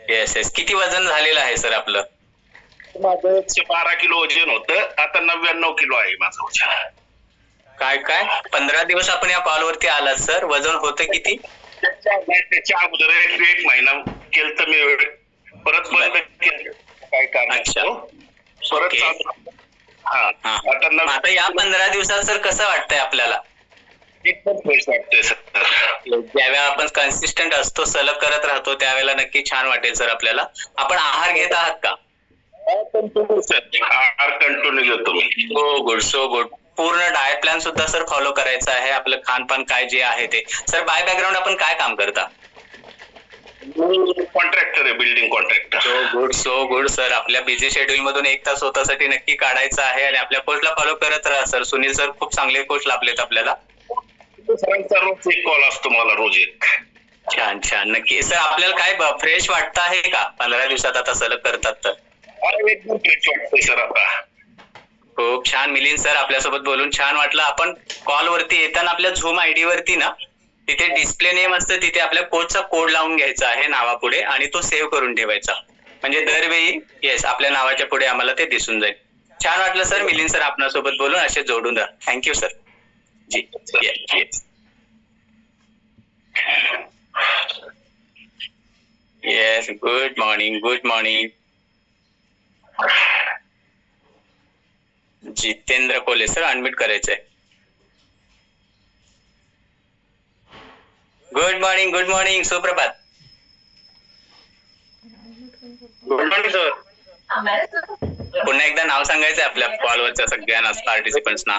Yes yes. किती वजन झालेलं आहे सर आपलं? माझं 12 किलो वजन होतं, आता 99 किलो आहे माझं वजन. काय काय 15 दिवस आपण या कॉलवरती आलात सर, वजन होतं किती? त्याच्या अगोदर एक महिना केलं तर मी परत बंद केलं काय अच्छा. कारण परत ओके. हा आता या 15 दिवसात सर कसं वाटतंय आपल्याला? एकदम फ्रेश वाटतंय सर. ज्यावेळेला आपण कन्सिस्टंट असतो, सलग करत राहतो, त्यावेळेला नक्की छान वाटेल सर आपल्याला. आपण आहार घेत आहात का? आहार कंटिन्यू घेतो मी. So good so good. पूर्ण डाएट प्लॅन सुद्धा सर फॉलो करायचं आहे. आपलं खानपान काय जे आहे ते. सर बाय बॅकग्राऊंड आपण काय काम करता? कॉन्ट्रॅक्टर आहे, building contractor. So good sir. आपल्या बिझी शेड्यूल मधून एक तास स्वतःसाठी नक्की काढायचा आहे आणि आपल्या कोचला फॉलो करत राहा सर. सुनील सर खूप चांगले कोच लाभलेत आपल्याला. सरांचा रोज एक कॉल असतो मला, रोज एक. छान छान. नक्की सर. आपल्याला काय फ्रेश वाटतं आहे का 15 दिवसात आता सलग करतात तर? एकदम फ्रेश वाटतंय सर आता. खूप छान. मिलिंद सर आपल्यासोबत बोलून छान वाटलं. आपण कॉल वरती येताना आपल्या झूम आयडी वरती ना तिथे डिस्प्ले नेम असतं, तिथे आपल्या कोचचा कोड लावून घ्यायचा आहे नावापुढे आणि तो सेव्ह करून ठेवायचा. म्हणजे दरवेळी येस आपल्या नावाच्या पुढे आम्हाला ते दिसून जाईल. छान वाटलं सर. मिलिंद सर आपल्यासोबत बोलून असे जोडून राहा. Thank you sir. जी yes. Good morning. Good morning. Jitendra Kole sir unmute करायचंय. Good morning. Good morning. सुप्रभात. Good morning sir. पुन्हा एकदा नाव सांगायचंय आपल्या कॉलवरच्या सगळ्यांना पार्टिसिपंट्सना.